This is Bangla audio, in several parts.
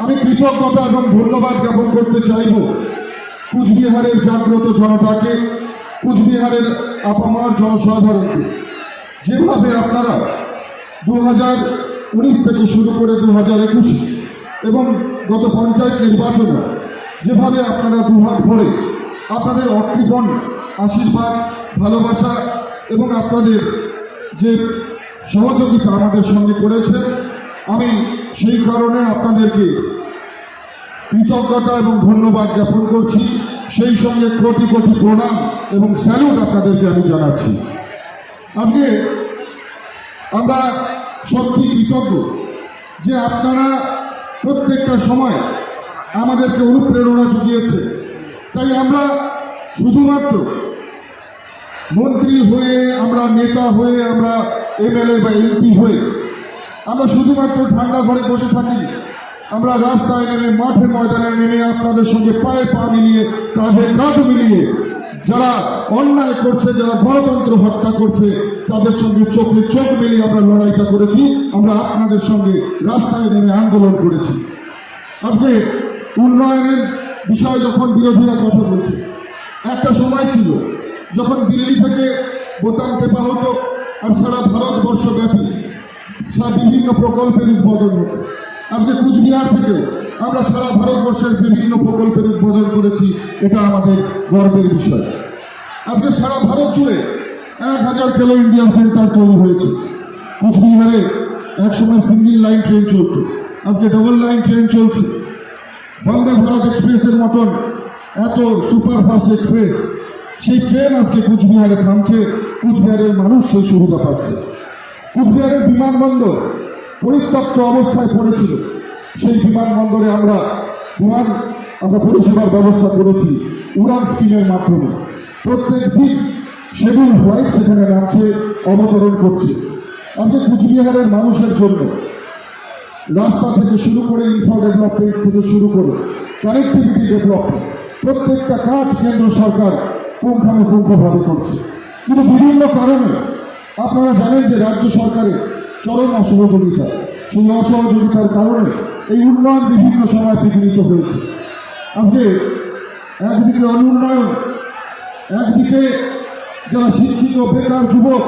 আমি কৃতজ্ঞতা এবং ধন্যবাদ জ্ঞাপন করতে চাইব কুচবিহারের জাগ্রত জনতাকে, কুচবিহারের আপামার জনসাধারণকে। যেভাবে আপনারা 2019 থেকে শুরু করে 2021 এবং গত পঞ্চায়েত নির্বাচনে যেভাবে আপনারা দুহাত ভরে আপনাদের অকৃপণ আশীর্বাদ, ভালোবাসা এবং আপনাদের যে সহযোগিতা আমাদের সঙ্গে করেছে, আমি সেই কারণে আপনাদেরকে কৃতজ্ঞতা এবং ধন্যবাদ জ্ঞাপন করছি। সেই সঙ্গে কোটি কোটি প্রণাম এবং স্যালুট আপনাদেরকে আমি জানাচ্ছি। আজকে আমরা সত্যি কৃতজ্ঞ যে আপনারা প্রত্যেকটা সময় আমাদেরকে অনুপ্রেরণা জুগিয়েছে। তাই আমরা শুধুমাত্র মন্ত্রী হয়ে, আমরা নেতা হয়ে, আমরা এমএলএ বা এমপি হয়ে আমরা শুধুমাত্র ঠান্ডা ঘরে বসে থাকি। আমরা রাস্তায় নেমে, মাঠে ময়দানে নেমে আপনাদের সঙ্গে পায়ে পা মিলিয়ে, কাঁধে কাঁধ মিলিয়ে যারা অন্যায় করছে, যারা গণতন্ত্র হত্যা করছে, তাদের সঙ্গে চোখে চোখ মিলিয়ে আমরা লড়াইটা করেছি। আমরা আপনাদের সঙ্গে রাস্তায় নেমে আন্দোলন করেছি। আজকে উন্নয়নের বিষয়ে যখন বিরোধীরা কথা বলছে, একটা সময় ছিল যখন দিল্লি থেকে বোতাম টেপা হতো আর সারা ভারতবর্ষব্যাপী বিভিন্ন প্রকল্পের উদ্বোধন হতো। আজকে কুচবিহার থেকে আমরা সারা ভারতবর্ষের বিভিন্ন প্রকল্পের উদ্বোধন করেছি। এটা আমাদের গর্বের বিষয়। আজকে সারা ভারত জুড়ে 1000 খেলো ইন্ডিয়ান সেন্টার তৈরি হয়েছে। কুচবিহারে একসময় সিঙ্গেল লাইন ট্রেন চলত, আজকে ডবল লাইন ট্রেন চলছে। বন্দে ভারত এক্সপ্রেসের মতন এত সুপারফাস্ট এক্সপ্রেস, সেই ট্রেন আজকে কুচবিহারে থামছে। কুচবিহারের মানুষ সেই সুবিধা পাচ্ছে। কুচবিহারের বিমানবন্দর পরিত্যক্ত অবস্থায় পড়েছিল, সেই বিমানবন্দরে আমরা পরিষেবার ব্যবস্থা করেছি উড়ান স্কিমের মাধ্যমে। প্রত্যেক দিন শিডিউল ফ্লাইট সেখানে নামছে, অবতরণ করছে। আজকে কুচবিহারের মানুষের জন্য রাস্তা থেকে শুরু করে, ইনফ্রা ডেভেলপমেন্ট থেকে শুরু করে কানেক্টিভিটি ডেভেলপমেন্ট, প্রত্যেকটা কাজ কেন্দ্র সরকার পুঙ্খানুপুঙ্খভাবে করছে। কিন্তু বিভিন্ন কারণে আপনারা জানেন যে রাজ্য সরকারের চরম অসহযোগিতা, সেই অসহযোগিতার কারণে এই উন্নয়ন বিভিন্ন সময় বিঘ্নিত হয়েছে। আজকে একদিকে অনুন্নয়ন, একদিকে যারা শিক্ষিত বেকার যুবক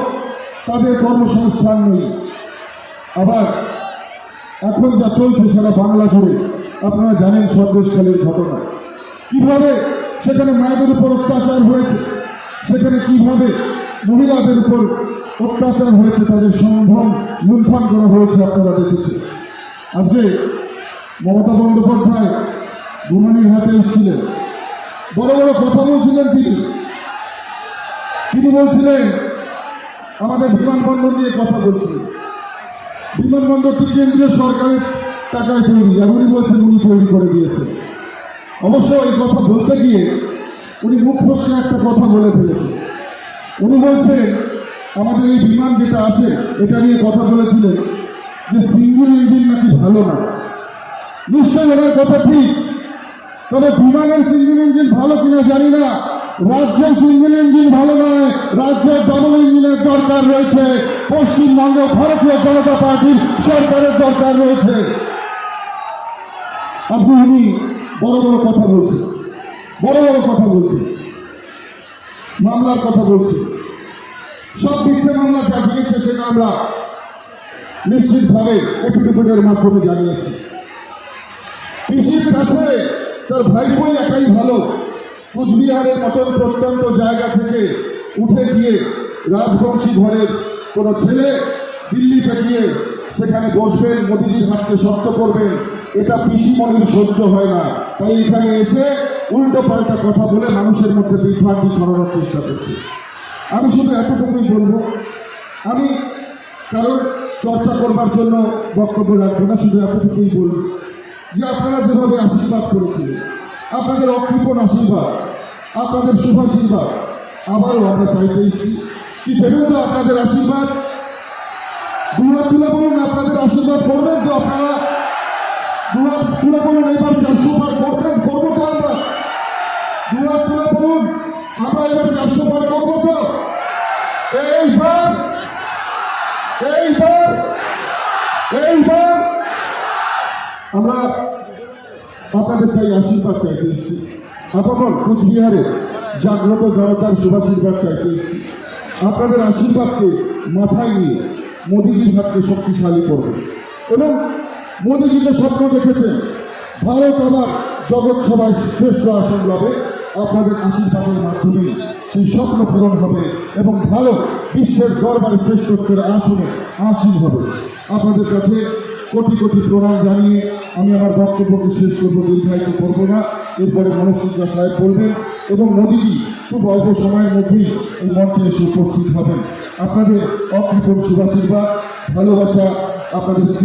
তাদের কর্মসংস্থান নেই। আবার এখন যা চলছে সারা বাংলা জুড়ে আপনারা জানেন সন্দেশখালীর ঘটনা, কিভাবে সেখানে মায়েদের উপর অত্যাচার হয়েছে, সেখানে কিভাবে মহিলাদের উপর অত্যাচার হয়েছে, তাদের সম্ভ্রম লুণ্ঠন করা হয়েছে, আপনারা দেখেছেন। আজকে মমতা বন্দ্যোপাধ্যায় গুমানির হাতে এসেছিলেন, বড় বড় কথা বলছিলেন। তিনি বলছিলেন আমাদের বিমানবন্দর নিয়ে কথা বলছিলেন। বিমানবন্দরটি কেন্দ্রীয় সরকারের টাকায় তৈরি, এমনই বলছেন উনি তৈরি করে দিয়েছেন। অবশ্য এই কথা বলতে গিয়ে উনি মুখ ফসকে একটা কথা বলে ফেলেছেন। উনি বলছেন আমাদের এই বিমান যেটা আছে এটা নিয়ে কথা বলেছিলেন যে সিঙ্গেল ইঞ্জিন নাকি ভালো না। নিশ্চয়ই ওনার কথা ঠিক, তবে বিমানের সিঙ্গেল ইঞ্জিন ভালো কিনা জানি না। রাজ্যের সিঙ্গেল ইঞ্জিন ভালো নয়, রাজ্যের ডাবল ইঞ্জিনের দরকার রয়েছে। পশ্চিমবঙ্গে ভারতীয় জনতা পার্টির সরকারের দরকার রয়েছে। আজকে উনি বড় বড় কথা বলছে, মামলার কথা বলছে। সব মিথ্যে মামলা যা দিয়েছে সেটা আমরা নিশ্চিতভাবে এপিডেভিটের মাধ্যমে জানিয়েছি। পিসির কাছে তার ভাইপোই একাই ভালো। কুচবিহারের মতন প্রত্যন্ত জায়গা থেকে উঠে গিয়ে রাজবংশী ঘরের কোনো ছেলে দিল্লিতে গিয়ে সেখানে বসবেন, মোদিজির হাতকে শক্ত করবেন, এটা পিসিমণির সহ্য হয় না। তাই এখানে এসে উল্টো পাল্টা কথা বলে মানুষের মধ্যে বিভ্রান্তি ছড়ানোর চেষ্টা করছে। আমি শুধু এতটুকুই বলবো, আমি কারোর চর্চা করবার জন্য বক্তব্য রাখবো না, শুধু এতটুকুই বলবো যে আপনারা যেভাবে আশীর্বাদ করেছিলেন, আপনাদের অকৃপণ আশীর্বাদ, আপনাদের শুভাশীর্বাদ আবারও আমরা চাইতে এসেছি। কি ভেবেন তো আপনাদের আশীর্বাদ? দুহাত তুলে বলুন আপনাদের আশীর্বাদ করবেন তো? আপনারা দুহাত তুলে বলুন এবার 400 বার করবেন, করবো তো আমরা? দুহাত তুলে বলুন আমরা এবার 400 বার করবো তো? এইবার আমরা আপনাদের তাই আশীর্বাদ চাইতে এসেছি। আপামর কুচবিহারে জাগ্রত জনতার শুভাশীর্বাদ চাইতে এসেছি। আপনাদের আশীর্বাদকে মাথায় নিয়ে মোদিজির হাতকে শক্তিশালী করবে। এবং মোদিজি যে স্বপ্ন দেখেছেন ভারত আবার জগৎ সভায় শ্রেষ্ঠ আসন লাভে, আপনাদের আশীর্বাদের মাধ্যমে সেই স্বপ্ন পূরণ হবে এবং ভারত বিশ্বের দরবারে শ্রেষ্ঠত্বের আসনে আসীন হবে। আপনাদের কাছে কোটি কোটি প্রণাম জানিয়ে আমি আমার বক্তব্যকে শেষ করবো, দীর্ঘায়িত করবো না। এরপরে মনস্তিকা সাহেব বলবেন এবং মোদিজি খুব অল্প সময়ের মধ্যেই এই মঞ্চে এসে উপস্থিত হবেন। আপনাদের অকৃপণ শুভাশীর্বাদ, ভালোবাসা আপনাদের